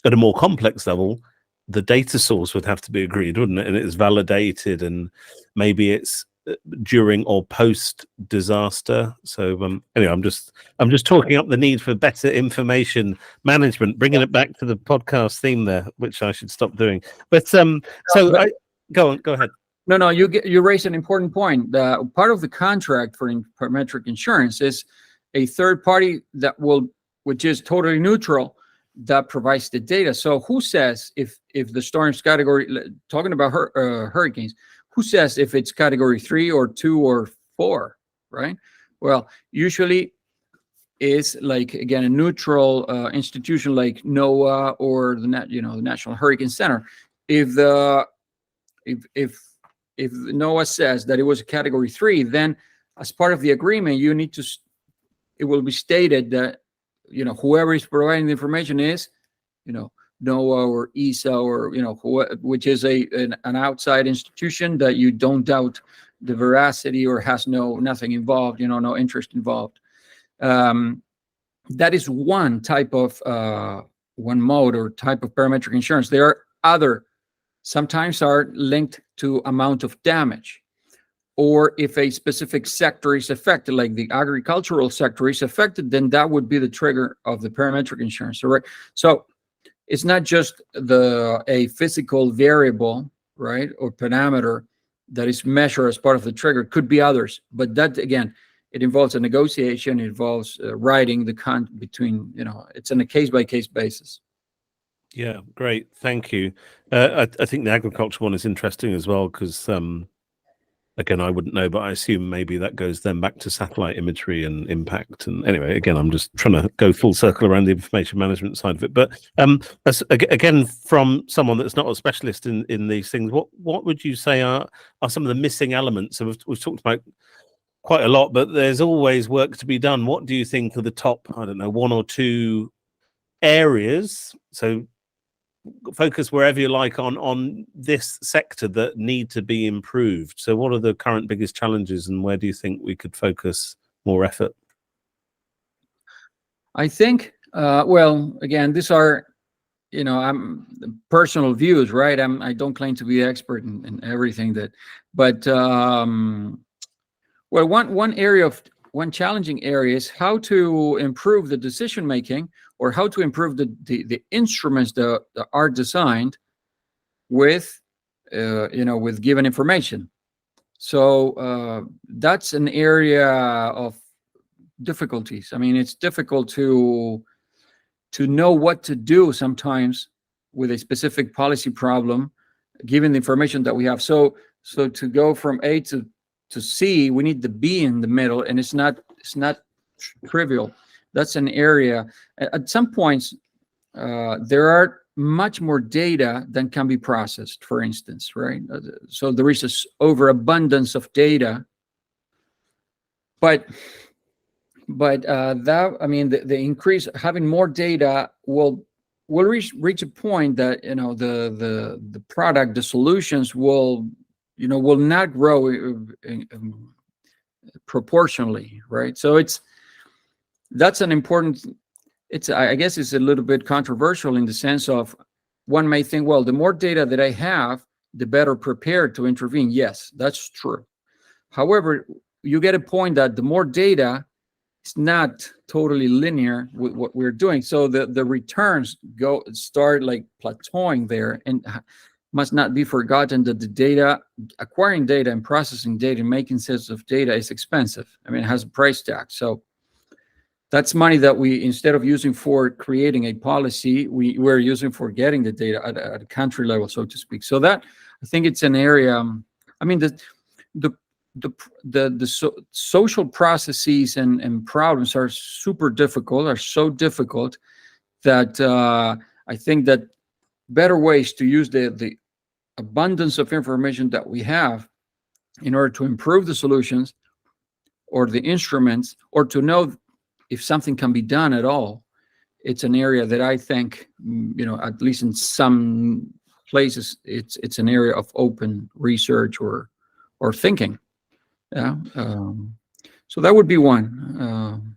At a more complex level, the data source would have to be agreed, wouldn't it? And it's validated, and maybe it's during or post disaster. So anyway, I'm just talking up the need for better information management, bringing it back to the podcast theme there, which I should stop doing. But go ahead. No, you raise an important point. Part of the contract for parametric insurance is a third party which is totally neutral, that provides the data. So who says if the storm's category, talking about hurricanes, who says if it's category 3 or 2 or 4, right? Well, usually is like, again, a neutral institution like NOAA or the National Hurricane Center. If NOAA says that it was a category 3, then as part of the agreement, it will be stated that whoever is providing the information is, NOAA or ESA or, which is an outside institution that you don't doubt the veracity or has nothing involved, no interest involved. That is one type of, one mode or type of parametric insurance. There are other, sometimes are linked to amount of damage, or if a specific sector is affected, like the agricultural sector is affected, then that would be the trigger of the parametric insurance. Right? So it's not just a physical variable, right, or parameter that is measured as part of the trigger. It could be others, but that, again, it involves a negotiation. It involves writing the between, it's on a case-by-case basis. Yeah, great. Thank you. I think the agriculture one is interesting as well, because again, I wouldn't know, but I assume maybe that goes then back to satellite imagery and impact. And anyway, again, I'm just trying to go full circle around the information management side of it. But again, from someone that's not a specialist in these things, what would you say are some of the missing elements? So we've talked about quite a lot, but there's always work to be done. What do you think are the top, I don't know, 1 or 2 areas? So focus wherever you like on this sector that need to be improved. So what are the current biggest challenges, and where do you think we could focus more effort? I think, well, again, these are, I'm personal views, right? I don't claim to be an expert in everything but well, one challenging area is how to improve the decision making, or how to improve the instruments that are designed with, with given information. So that's an area of difficulties. I mean, it's difficult to know what to do sometimes with a specific policy problem, given the information that we have. So to go from A to C, we need the B in the middle, and it's not trivial. That's an area. At some points, there are much more data than can be processed, for instance, right? So there is this overabundance of data, but that, I mean, the increase, having more data will reach a point that, you know, the product, the solutions will not grow proportionally, right? So that's an important, I guess it's a little bit controversial in the sense of, one may think, well, the more data that I have, the better prepared to intervene. Yes, that's true. However, you get a point that the more data, it's not totally linear with what we're doing. So the returns start like plateauing there, and must not be forgotten that the data, acquiring data and processing data and making sense of data is expensive. I mean, it has a price tag. So that's money that we, instead of using for creating a policy, we're using for getting the data at a country level, so to speak. So that, I think it's an area, I mean, the social processes and problems are super difficult, are so difficult that I think that better ways to use the abundance of information that we have in order to improve the solutions or the instruments, or to know if something can be done at all. It's an area that I think, you know, at least in some places, it's an area of open research or thinking. Yeah. So that would be one.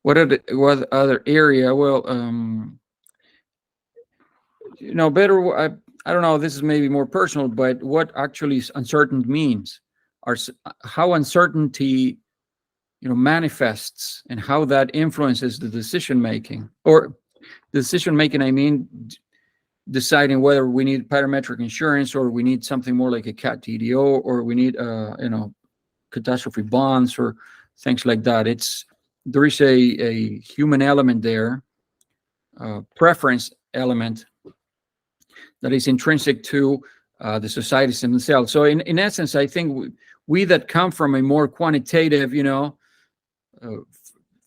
What other area? Well, you know, better. I don't know. This is maybe more personal, but what actually uncertain means, or how uncertainty, you know, manifests, and how that influences the decision making. Or decision making, I mean, deciding whether we need parametric insurance, or we need something more like a CAT TDO, or we need you know, catastrophe bonds or things like that. There is a human element there, preference element that is intrinsic to the societies themselves. So in essence, I think we that come from a more quantitative, you know,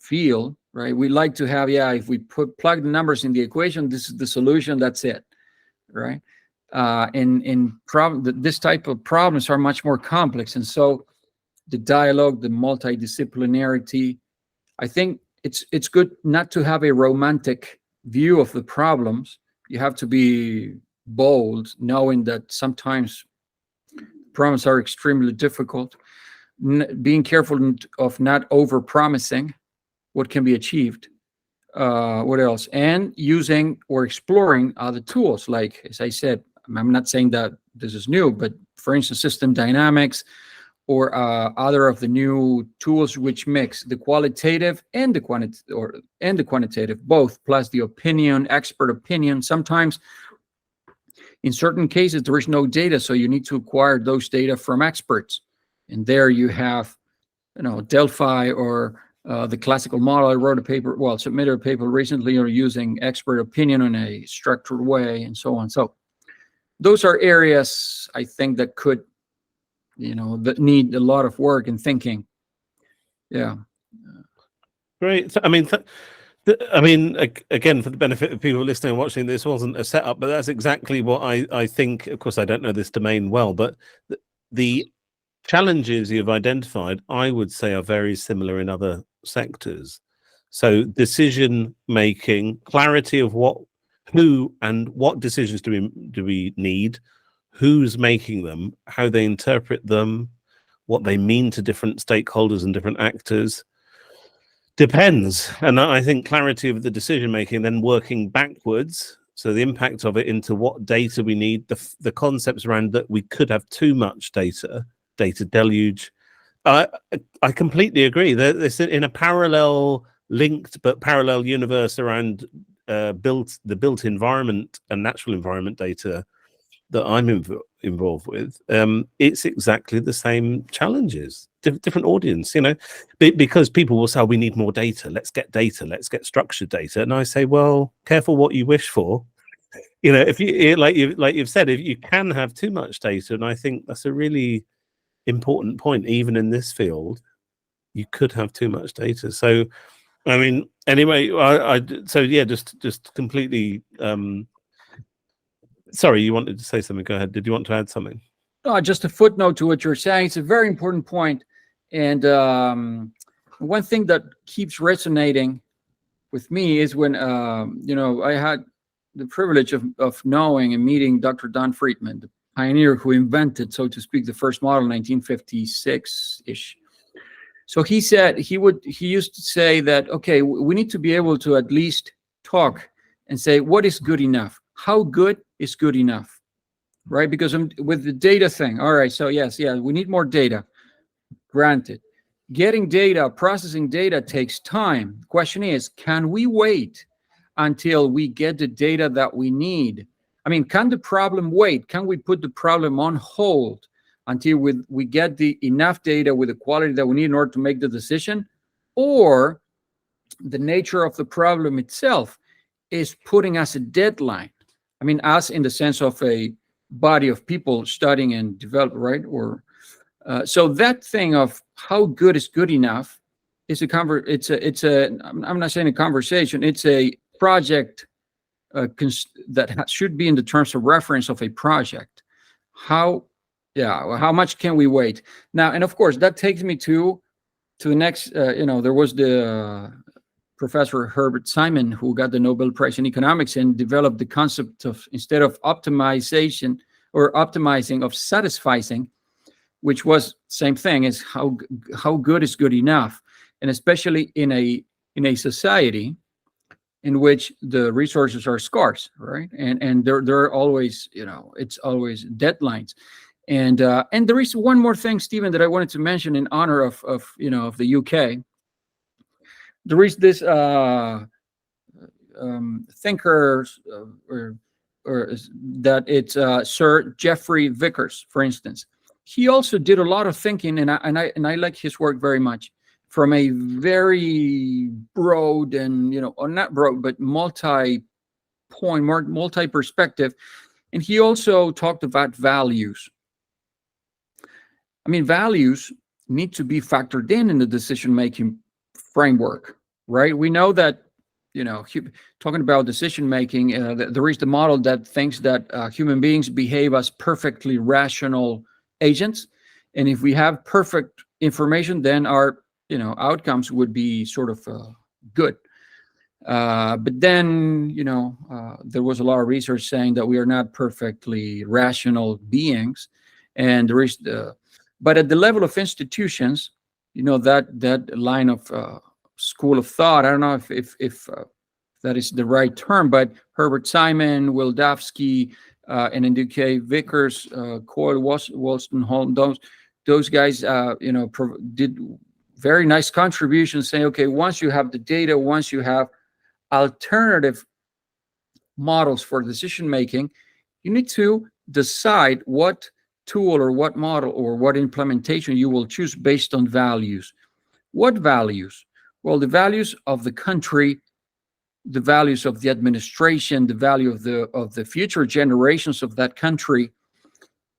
field, right? We like to have, if we plug the numbers in the equation, this is the solution, that's it, right? This type of problems are much more complex, and so the dialogue, the multidisciplinarity, I think it's good not to have a romantic view of the problems. You have to be bold, knowing that sometimes problems are extremely difficult, being careful of not over-promising what can be achieved. What else? And using or exploring other tools, like, as I said, I'm not saying that this is new, but for instance, system dynamics, or other of the new tools which mix the qualitative and the quantitative, both, plus the expert opinion. Sometimes, in certain cases, there is no data, so you need to acquire those data from experts. And there you have, you know, Delphi or the classical model. I wrote a paper, submitted a paper recently, or using expert opinion in a structured way, and so on. So those are areas I think that could, you know, that need a lot of work and thinking. Yeah. Great. I mean, again, for the benefit of people listening and watching, this wasn't a setup, but that's exactly what I think. Of course, I don't know this domain well, but the challenges you've identified, I would say, are very similar in other sectors. So decision making, clarity of who and what decisions do we need, who's making them, how they interpret them, what they mean to different stakeholders and different actors. Depends. And I think clarity of the decision making, then working backwards, so the impact of it into what data we need, the concepts around that we could have too much data deluge. I completely agree. There's in a parallel linked but parallel universe around the built environment and natural environment data that I'm involved with. It's exactly the same challenges, different audience, you know, because people will say, we need more data, let's get structured data. And I say, well, careful what you wish for. You know, if you like you've said, if you can have too much data, and I think that's a really important point, even in this field, you could have too much data. So I mean, anyway, so yeah, just completely Sorry, you wanted to say something. Go ahead. Did you want to add something? Just a footnote to what you're saying. It's a very important point. And one thing that keeps resonating with me is when, I had the privilege of knowing and meeting Dr. Don Friedman, the pioneer who invented, so to speak, the first model in 1956-ish. So he said, he used to say that, okay, we need to be able to at least talk and say, what is good enough? How good is good enough? Right? Because with the data thing, all right, so yes, we need more data. Granted. Getting data, processing data takes time. The question is, can we wait until we get the data that we need? I mean, can the problem wait? Can we put the problem on hold until we get the enough data with the quality that we need in order to make the decision? Or the nature of the problem itself is putting us a deadline. I mean, us in the sense of a body of people studying and develop, right? Or so that thing of how good is good enough is I'm not saying a conversation, it's a project that should be in the terms of reference of a project. How much can we wait now? And of course, that takes me to the next. There was the Professor Herbert Simon who got the Nobel Prize in economics and developed the concept of, instead of optimization or optimizing, of satisficing, which was same thing as how good is good enough, and especially in a society in which the resources are scarce, right? And there are always, it's always deadlines. And there is one more thing, Stephen, that I wanted to mention in honor of the UK. There is this thinker, or that it's Sir Geoffrey Vickers, for instance. He also did a lot of thinking, and I like his work very much, from a very broad and, or not broad, but multi-point, multi-perspective. And he also talked about values. I mean, values need to be factored in the decision-making framework, right? We know that, talking about decision-making, there is the model that thinks that human beings behave as perfectly rational agents. And if we have perfect information, then our, outcomes would be sort of good. But then, there was a lot of research saying that we are not perfectly rational beings. And there is but at the level of institutions, that line of school of thought, I don't know if that is the right term, but Herbert Simon, Wildavsky, and in the UK, Vickers, Coyle, Wolstenholme, those guys, did very nice contributions saying, okay, once you have the data, once you have alternative models for decision making, you need to decide what tool or what model or what implementation you will choose based on values. What values? Well, the values of the country, the values of the administration, the value of the future generations of that country.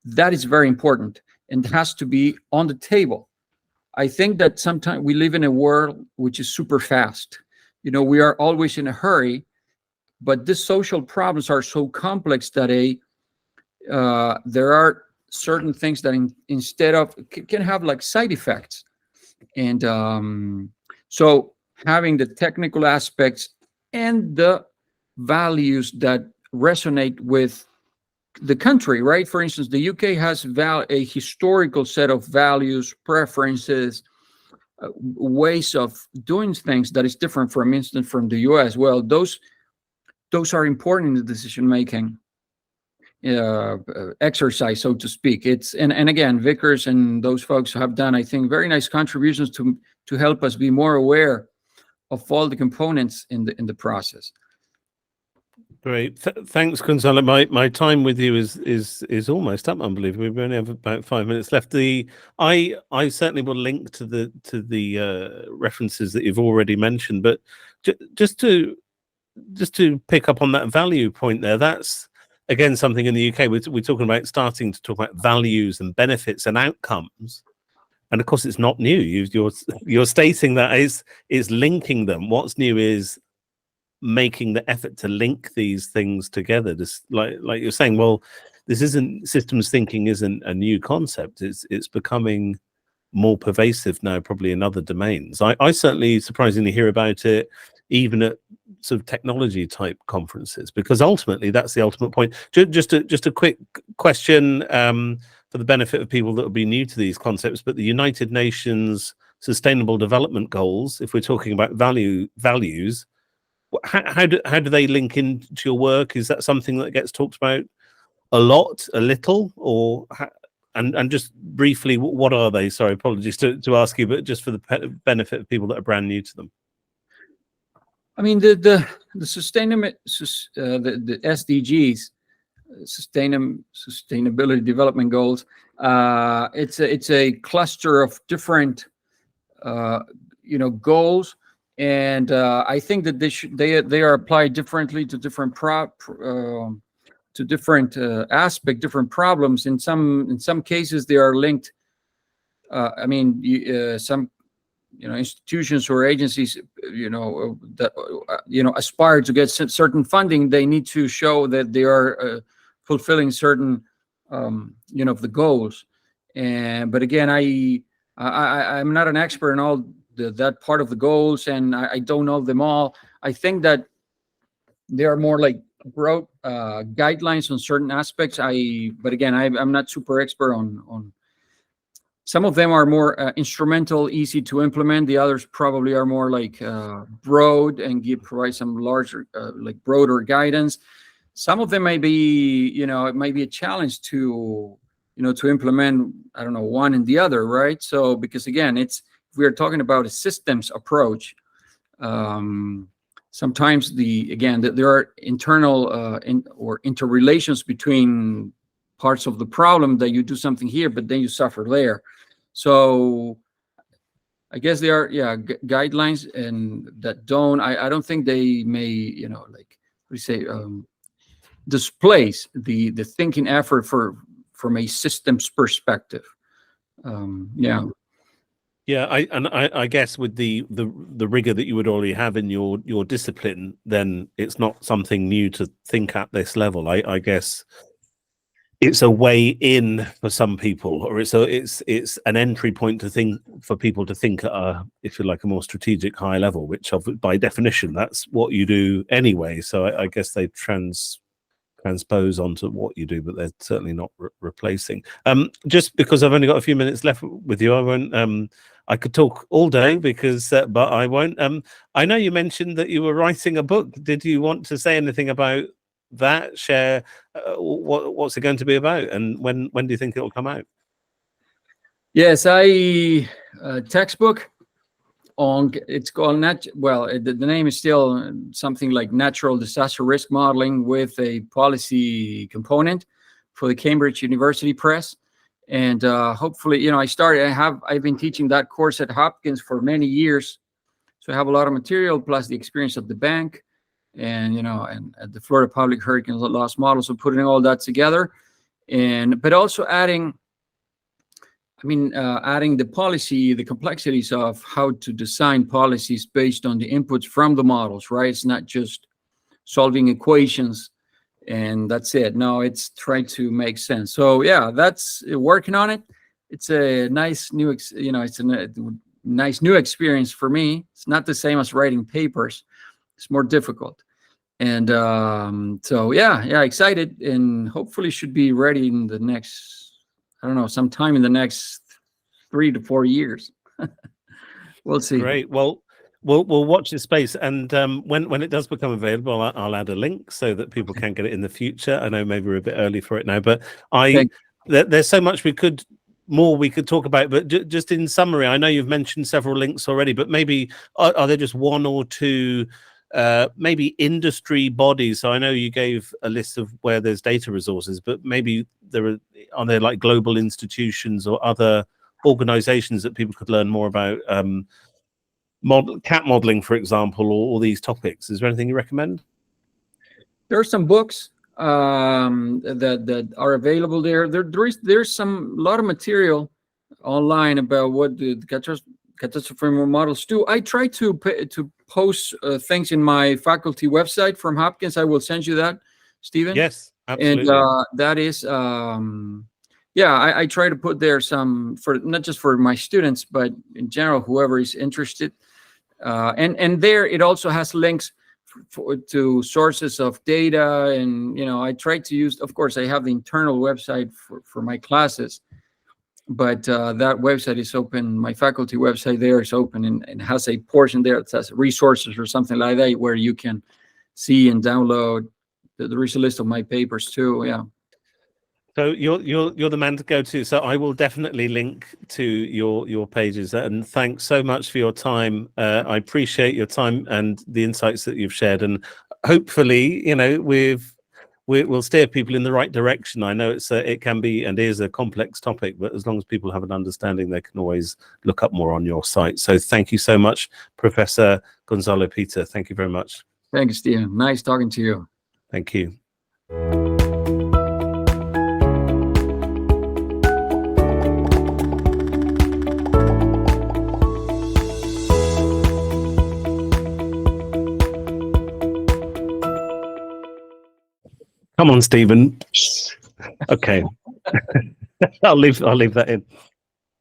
That is very important and has to be on the table. I think that sometimes we live in a world which is super fast. We are always in a hurry, but these social problems are so complex that there are certain things that instead of can have like side effects. And so having the technical aspects and the values that resonate with the country, right? For instance, the UK has a historical set of values, preferences, ways of doing things that is different, for instance, from the US. Well, those are important in the decision-making exercise, so to speak. And again, Vickers and those folks have done, I think, very nice contributions to help us be more aware of all the components in the process. Great, thanks, Gonzalo. My time with you is almost up. Unbelievable. We only have about 5 minutes left. I certainly will link to the references that you've already mentioned, but just to pick up on that value point there, that's again something in the UK we're talking about, starting to talk about values and benefits and outcomes. And of course, it's not new. You're stating that is linking them. What's new is making the effort to link these things together. Just like you're saying, well, this isn't systems thinking isn't a new concept. It's becoming more pervasive now, probably in other domains. I certainly surprisingly hear about it even at sort of technology type conferences, because ultimately that's the ultimate point. Just a quick question for the benefit of people that will be new to these concepts, but the United Nations Sustainable Development Goals, if we're talking about values, how do they link into your work? Is that something that gets talked about a lot, a little, or and just briefly, what are they? Sorry, apologies to ask you, but just for the benefit of people that are brand new to them. I mean, the SDGs, Sustainability Development Goals. It's a cluster of different goals, and I think that they are applied differently to different aspects, different problems. In some cases, they are linked. Some institutions or agencies that aspire to get certain funding, they need to show that they are fulfilling certain of the goals. But again, I'm not an expert in all that part of the goals, and I don't know them all. I think that they are more like broad guidelines on certain aspects. But again, I'm not super expert on. Some of them are more instrumental, easy to implement. The others probably are more like broad and provide some larger, like broader guidance. Some of them may be, it might be a challenge to implement, I don't know, one and the other, right? So, because again, we are talking about a systems approach. Sometimes there are internal or interrelations between parts of the problem that you do something here, but then you suffer there. So I guess there are guidelines, and that I don't think they may displace the thinking effort from a systems perspective. I guess with the rigor that you would already have in your discipline, then it's not something new to think at this level. I guess it's a way in for some people, or it's an entry point for people to think at a, if you like, a more strategic high level, which by definition that's what you do anyway. So I guess they transpose onto what you do, but they're certainly not replacing. Just because I've only got a few minutes left with you, I won't. I could talk all day but I won't. I know you mentioned that you were writing a book. Did you want to say anything about that? Share what's it going to be about, and when do you think it'll come out? Yes, textbook on, it's called the name is still something like Natural Disaster Risk Modeling with a policy component for the Cambridge University Press. And hopefully, I've been teaching that course at Hopkins for many years, so I have a lot of material, plus the experience at the bank and and at the Florida Public Hurricane Loss Model. So putting all that together, but also adding the policy, the complexities of how to design policies based on the inputs from the models, right? It's not just solving equations and that's it. No, it's trying to make sense. So that's working on it. It's a nice new, it's a nice new experience for me. It's not the same as writing papers. It's more difficult. And excited, and hopefully should be ready in the next, sometime in the next 3 to 4 years. We'll see. Great. Well, we'll watch this space, and when it does become available, I'll add a link so that people can get it in the future. I know maybe we're a bit early for it now, but there's so much we could talk about. But just in summary, I know you've mentioned several links already, but maybe are there just one or two maybe industry bodies? So I know you gave a list of where there's data resources, but maybe are there like global institutions or other organizations that people could learn more about cat modeling, for example, or all these topics? Is there anything you recommend? There are some books that are available there. There's a lot of material online about what the catastrophe models too. I try to post things in my faculty website from Hopkins. I will send you that, Stephen. Yes, absolutely. And that is, yeah, I try to put there some, for not just for my students, but in general, whoever is interested. And there it also has links to sources of data. And, I try to use, of course, I have the internal website for my classes, but that website is open. My faculty website there is open and has a portion there that says resources or something like that, where you can see and download there is a list of my papers too. Yeah. So you're the man to go to. So I will definitely link to your pages. And thanks so much for your time. I appreciate your time and the insights that you've shared. And hopefully, we'll steer people in the right direction. I know it can be and is a complex topic, but as long as people have an understanding, they can always look up more on your site. So thank you so much, Professor Gonzalo Pita. Thank you very much. Thank you, Stephen. Nice talking to you. Thank you. Come on, Stephen. Okay. I'll leave that in.